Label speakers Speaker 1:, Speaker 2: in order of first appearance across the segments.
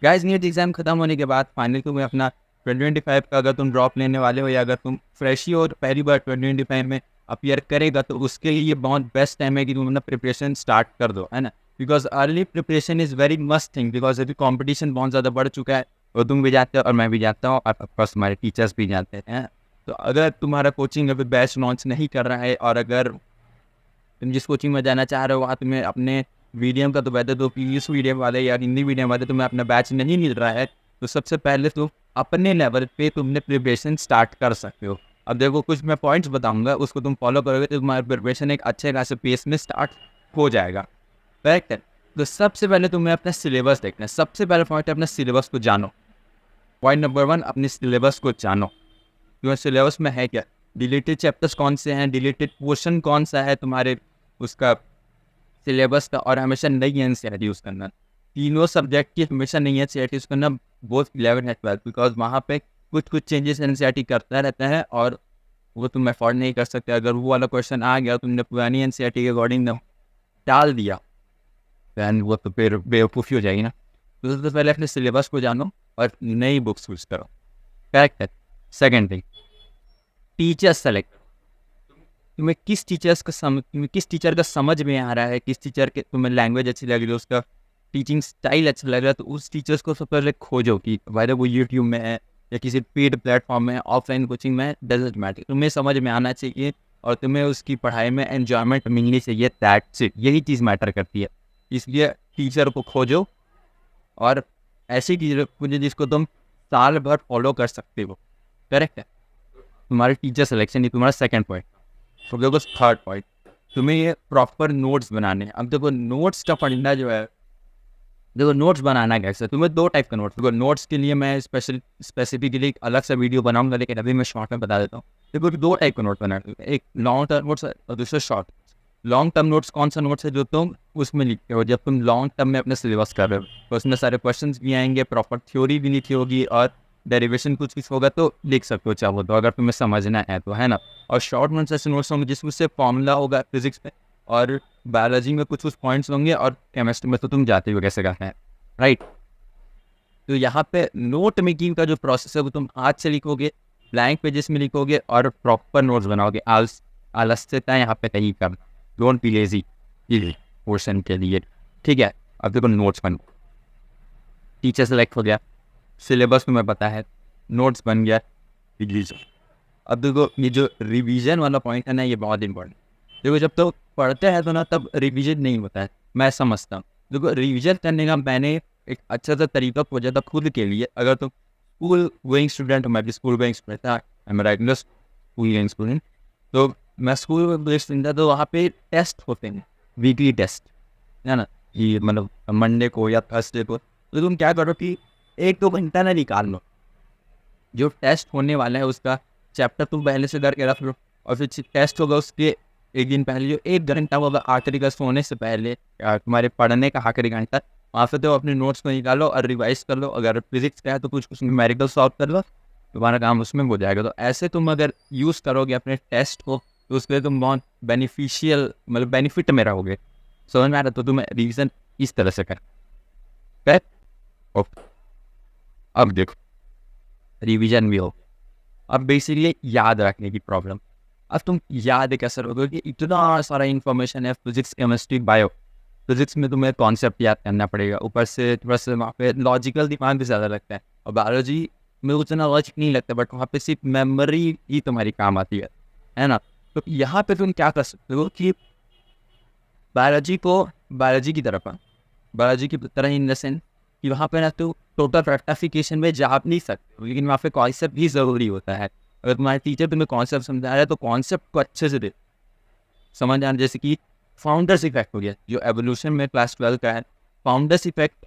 Speaker 1: Guys NEET exam खत्म होने के बाद फाइनली तुम्हें अपना 2025 का अगर तुम ड्रॉप लेने वाले हो या अगर तुम फ्रेश ही हो और पहली बार 2025 में अपीयर करेगा तो उसके लिए ये बहुत बेस्ट टाइम है कि तुम अपना प्रिपरेशन स्टार्ट कर दो, है ना। Because early preparation is very must thing, because अभी कंपटीशन बहुत ज़्यादा बढ़ चुका है और तुम भी जानते हो और मैं भी जानता हूँ और ऑफकोर्स हमारे टीचर्स भी जानते हैं। तो अगर तुम्हारा कोचिंग अभी बैच लॉन्च नहीं कर रहा है और अगर तुम जिस कोचिंग में जाना चाह रहे हो वहाँ तुम्हें अपने मीडियम का तो वैसे तो इंग्लिश मीडियम वाले या हिंदी मीडियम वाले तुम्हें अपना बैच नहीं मिल रहा है, तो सबसे पहले तुम अपने लेवल पे तुमने प्रिपरेशन स्टार्ट कर सकते हो। अब देखो कुछ मैं पॉइंट्स बताऊंगा, उसको तुम फॉलो करोगे तो तुम्हारा प्रिपरेशन एक अच्छे खासे पेस में स्टार्ट हो जाएगा। करेक्ट है। तो सबसे पहले तुम्हें अपना सिलेबस देखना है। सबसे पहले पॉइंट है अपना सिलेबस को जानो। पॉइंट नंबर 1, अपने सिलेबस को जानो। तुम्हारे सिलेबस में है क्या, डिलीटेड चैप्टर्स कौन से हैं, डिलीटेड पोर्शन कौन सा है तुम्हारे उसका सिलेबस का, और हमेशा नई एनसीईआरटी यूज़ करना। तीनों सब्जेक्ट की हमेशा नई एनसीईआरटी यूज़ करना, बोथ 11 है 12, बिकॉज वहाँ पे कुछ कुछ चेंजेस एनसीईआरटी करता रहता है और वो तुम अफोर्ड नहीं कर सकते। अगर वो वाला क्वेश्चन आ गया तुमने पुरानी एनसीईआरटी के अकॉर्डिंग डाल दिया दैन वो तो फिर बेवकूफ़ी हो जाएगी ना। तो सबसे पहले अपने सिलेबस को जानो और नई बुक्स यूज़ करो। करेक्ट है। Second thing, teacher select. तुम्हें किस टीचर का समझ में आ रहा है, किस टीचर के तुम्हें लैंग्वेज अच्छी लग रही है, उसका टीचिंग स्टाइल अच्छा लग रहा है, तो उस टीचर्स को सबसे पहले खोजो कि वायदा वो यूट्यूब में है या किसी पेड प्लेटफॉर्म में, ऑफलाइन कोचिंग में, डजंट मैटर, तुम्हें समझ में आना चाहिए और तुम्हें उसकी पढ़ाई में एन्जॉयमेंट मिलनी चाहिए। दैट्स इट, यही चीज़ मैटर करती है। इसलिए टीचर को खोजो और ऐसी टीचर खोजो जिसको तुम साल भर फॉलो कर सकते हो। करेक्ट है। तुम्हारे टीचर सिलेक्शन ही तुम्हारा सेकेंड पॉइंट। तो देखो थर्ड पॉइंट, तुम्हें ये प्रॉपर नोट्स बनाने हैं। अब देखो नोट्स का फंडा जो है, देखो नोट्स बनाना कैसे, तुम्हें दो टाइप का नोट्स। देखो नोट्स के लिए मैं स्पेसिफिकली एक अलग सा वीडियो बनाऊंगा, लेकिन अभी मैं शॉर्ट में बता देता हूँ। देखो दो टाइप का नोट्स बनाना, एक लॉन्ग टर्म नोट्स और दूसरा शॉर्ट। लॉन्ग टर्म नोट्स कौन सा नोट्स है जो तुम उसमें लिखते हो जब तुम लॉन्ग टर्म में अपने सिलेबस कर रहे हो, तो उसमें सारे क्वेश्चंस भी आएंगे, प्रॉपर थ्योरी भी लिखी होगी और डेरिवेशन कुछ कुछ होगा तो लिख सकते हो चाहो तो, अगर तुम्हें समझना है तो, है ना। और शॉर्ट नोट्स ऐसे नोट्स होंगे जिसमें से फॉर्मूला होगा फिजिक्स में और बायोलॉजी में कुछ कुछ पॉइंट्स होंगे और केमिस्ट्री में तो तुम जाते हो कैसे करना है, राइट। तो यहाँ पे नोट मेकिंग का जो प्रोसेस है वो तुम हाथ से लिखोगे, ब्लैंक पेजेस में लिखोगे और प्रॉपर नोट्स बनाओगे। आलस्यता यहाँ पे नहीं करना, डोंट बी लेजी पोर्शन के लिए, ठीक है। अब देखो नोट्स बन, टीचर सेलेक्ट हो गया, सिलेबस तुम्हें पता है, नोट्स बन गया, रिवीजन। अब देखो ये जो रिवीजन वाला पॉइंट है ना, ये बहुत इंपॉर्टेंट। देखो जब तो पढ़ते हैं तो ना तब रिवीजन नहीं होता है, मैं समझता हूँ। देखो रिवीजन करने का मैंने एक अच्छा सा तरीका खोजा था खुद के लिए। अगर तुम स्कूल गोइंग स्टूडेंट हो, मैं भी स्कूल गोइंग स्टूडेंट था, I am regular school going student, तो मैं स्कूल गोइंग स्टूडेंट था, तो वहाँ पे टेस्ट होते हैं, वीकली टेस्ट, है ना। ये मतलब मंडे को या थर्सडे को, तो तुम क्या करो कि 1-2 घंटा ना निकाल लो, जो टेस्ट होने वाला है उसका चैप्टर तुम पहले से करके रख लो, और फिर टेस्ट होगा उसके एक दिन पहले जो 1 घंटा होगा आखिरी का सोने से पहले, तुम्हारे पढ़ने का आखिरी घंटा, वहाँ से तो अपने नोट्स को निकालो और रिवाइज कर लो। अगर फिजिक्स का है तो कुछ कुछ न्यूमेरिकल सॉल्व कर लो, तुम्हारा काम उसमें हो जाएगा। तो ऐसे तुम अगर यूज़ करोगे अपने टेस्ट को तो उसके लिए तुम बहुत बेनिफिशियल, मतलब बेनिफिट में रहोगे। समझ में आ रहा, तो तुम्हें रिविजन इस तरह से कर। ओके, अब देखो रिवीजन भी हो, अब बेसिकली याद रखने की प्रॉब्लम। अब तुम याद कैसे रखोगे कि इतना सारा इन्फॉर्मेशन है, फिजिक्स केमिस्ट्री बायो। फिजिक्स में तुम्हें कॉन्सेप्ट याद करना पड़ेगा, ऊपर से थोड़ा सा वहाँ पे लॉजिकल दिमाग भी ज़्यादा लगता है, और बायोलॉजी में उतना लॉजिक नहीं लगता, बट वहाँ पे सिर्फ मेमोरी ही तुम्हारी काम आती है ना। तो यहाँ पे तुम क्या कर सकते हो कि बायोलॉजी को बायोलॉजी की तरफ, बायोलॉजी की तरह इन द सेंस कि वहाँ पे ना तो टोटल प्रैक्टिफिकेशन में जा नहीं सकते, लेकिन वहाँ पे कॉन्सेप्ट भी ज़रूरी होता है। अगर तुम्हारे टीचर तुम्हें कॉन्सेप्ट समझा रहा है तो कॉन्सेप्ट को अच्छे से दे समझ आना। जैसे कि फाउंडर्स इफेक्ट हो गया जो एवोल्यूशन में क्लास 12 का है। फाउंडर्स इफेक्ट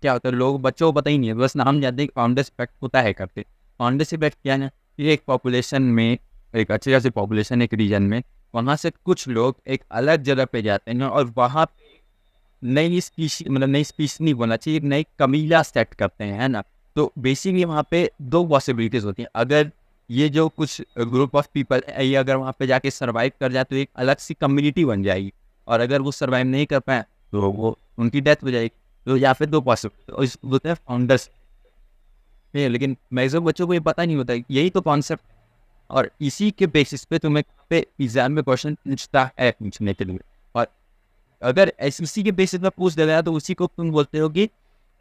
Speaker 1: क्या होता है, लोग बच्चों को पता ही नहीं है, बस नाम जानते हैं कि फाउंडर्स इफेक्ट होता है करके। फाउंडर्स इफेक्ट क्या है, ये एक पॉपुलेशन में, एक अच्छी खासी पॉपुलेशन एक रीजन में, वहाँ से कुछ लोग एक अलग जगह पे जाते हैं और वहाँ नई स्पीशी, मतलब नई स्पीशी नहीं बोलना चाहिए, एक नई कबीला सेट करते हैं, है ना। तो बेसिकली वहाँ पे दो पॉसिबिलिटीज़ होती हैं। अगर ये जो कुछ ग्रुप ऑफ पीपल है ये अगर वहाँ पे जाके सर्वाइव कर जाए तो एक अलग सी कम्युनिटी बन जाएगी, और अगर वो सर्वाइव नहीं कर पाए तो वो उनकी डेथ हो जाएगी। तो या फिर 2 पॉसिबल होते हैं फाउंडर्स। नहीं, लेकिन मैक्सिमम बच्चों को ये पता नहीं होता है, यही तो कॉन्सेप्ट। और इसी के बेसिस पे तुम्हें पे एग्जाम में क्वेश्चन पूछता है पूछने के लिए। और अगर एसएससी के बेसिस पे पूछ देगा तो उसी को तुम बोलते हो कि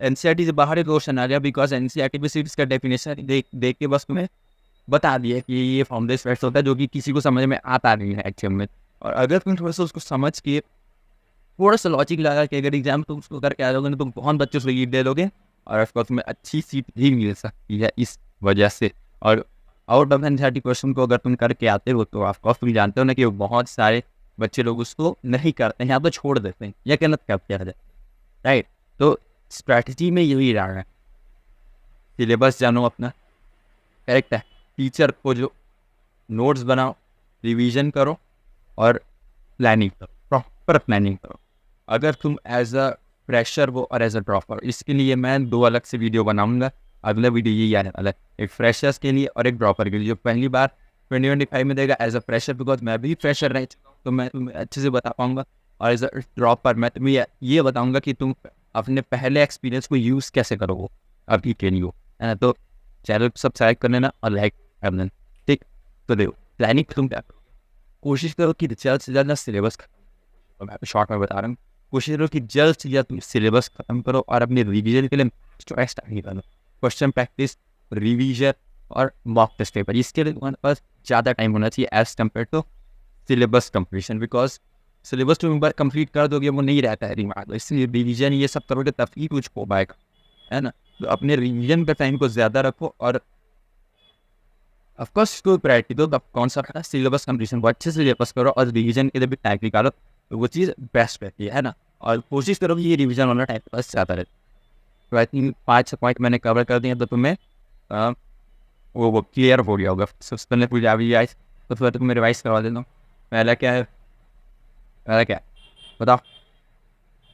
Speaker 1: एनसीईआरटी से बाहर एक क्वेश्चन आ गया, बिकॉज एनसीईआरटी में सिर्फ इसका डेफिनेशन देख के बस तुम्हें बता दिया कि ये फाउंडर इफेक्ट होता है, जो कि किसी को समझ में आता नहीं है एक्चुअल में। और अगर तुम थोड़ा सा उसको समझ के थोड़ा सा लॉजिक लगा के अगर एग्जाम तुम उसको करके आ जाओगे ना, तुम बहुत बच्चों से लीड दे लोगे और ऑफकोर्स तुम्हें अच्छी सीट भी मिल सकती है इस वजह से। और आउट ऑफ एनसीईआरटी क्वेश्चन को अगर तुम करके आते हो तो ऑफकोर्स तुम जानते हो ना कि बहुत सारे बच्चे लोग उसको नहीं करते हैं या तो छोड़ देते हैं या गलत करते हैं, राइट। तो स्ट्रैटेजी में यही रहा है, सिलेबस जानो अपना, करेक्ट है, टीचर को जो नोट्स बनाओ, रिवीजन करो और प्लानिंग करो, प्रॉपर प्लानिंग करो। अगर तुम एज अ फ्रेशर हो और एज अ ड्रॉपर, इसके लिए मैं 2 अलग से वीडियो बनाऊंगा। अगला वीडियो यही आने वाला है, एक फ्रेशर्स के लिए और एक ड्रॉपर के लिए। जो पहली बार 2025 में देगा एज अ फ्रेशर, बिकॉज मैं भी फ्रेशर रह चुका हूँ तो मैं तुम्हें अच्छे से बता पाऊंगा। और एज अ ड्रॉपर मैं तुम्हें ये बताऊंगा कि तुम अपने पहले एक्सपीरियंस को यूज़ कैसे करोगे अभी के लिए, है ना। तो चैनल को सब्सक्राइब कर लेना और लाइक कर लेना, ठीक। तो देखो प्लानिंग तुम क्या करो, कोशिश करो कि जल्द से जल्द सिलेबस, तो मैं शॉर्ट में बता रहा हूँ, कोशिश करो कि जल्द से जल्द तुम सिलेबस खत्म करो और अपने रिवीजन के लिए चॉइस नहीं करो। क्वेश्चन प्रैक्टिस, रिवीजन और मॉक टेस्ट पेपर, इसके लिए तुम्हारे पास ज़्यादा टाइम होना चाहिए as compare to syllabus completion. Because syllabus तुम एक बार कंप्लीट कर दोगे वो नहीं रहता है दिमाग, इसलिए रिवीजन ये सब करोगे तब ही कुछ हो पाएगा, है ना। तो अपने रिवीजन पे टाइम को ज़्यादा रखो और ऑफकोर्स इसको प्रायोरिटी दो। तब कौन सा करना, सिलेबस कंप्लीशन को अच्छे से सिलेबस करो और रिवीजन के लिए भी टाइम निकालो, तो वो चीज़ बेस्ट रहती है ना। और कोशिश करो कि ये रिवीजन वाला टाइम बस ज़्यादा रहे। तो आई थिंक 5 पॉइंट मैंने कवर कर दिया, तो तुम्हें वो क्लियर हो गया होगा। सबसे पहले पूछ अभी आई तो फिर तुम्हें रिवाइज करवा देता हूँ। पहला क्या है, पहला क्या है बताओ।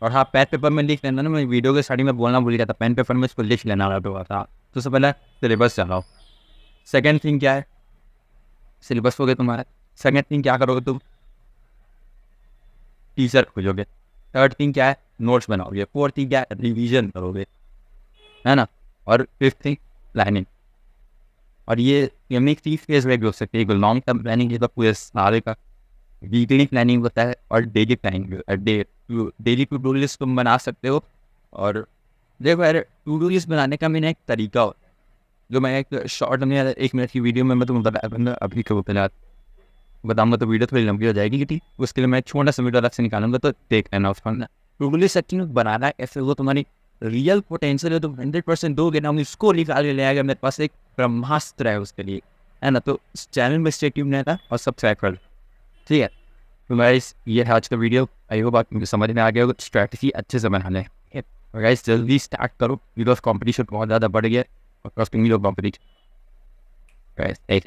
Speaker 1: और हाँ, पेन पेपर में लिख लेना ना, मैं वीडियो के स्टार्टिंग में बोलना भूल गया था, पेन पेपर में इसको लिख लेना था। तो सबसे पहले सिलेबस चलाओ। सेकेंड थिंग क्या है, सिलेबस हो गया तुम्हारा। सेकेंड थिंग क्या करोगे तुम, टीचर खोजोगे। थर्ड थिंग क्या है, नोट्स बनाओगे। फोर्थ थिंग क्या है, रिवीजन करोगे, है ना। और फिफ्थ थिंग प्लानिंग। और ये एक 3 फेज में भी हो सकती है, लॉन्ग टर्म प्लानिंग ये तो पूरे साल का, वीकली प्लानिंग होता है और daily planning. Daily to do list तुम बना सकते हो। और देखो यार, टू डू लिस्ट बनाने का मैंने एक तरीका होता है, जो मैं एक शॉर्ट में 1 मिनट की वीडियो में मैं तुम्हें बताया अभी को बताऊंगा, तो वीडियो थोड़ी लंबी हो जाएगी, ठीक। उसके लिए मैं छोटा सा वीडियो अलग से निकालूंगा, तो देख लेना उसका ना। टू डू लिस्ट एक्चुअली बनाना ऐसे वो तुम्हारी रियल पोटेंशियल है, तुम 100% दोगे ना, उसको निकाल के ले आएगा। मेरे पास एक ब्रह्मास्त्र है उसके लिए, है ना। तो इस चैनल में स्टे ट्यून्ड रहना और सब्सक्राइब कर लो, ठीक है। तो गाइस ये है आज का वीडियो, आई होप आप मुझे समझ में आ गया होगा स्ट्रैटेजी अच्छे से बनाना है। और गाइस जल्दी स्टार्ट करो, बिकॉज कॉम्पिटिशन बहुत ज़्यादा बढ़ गया है और कॉम्पिटिशन। गाइस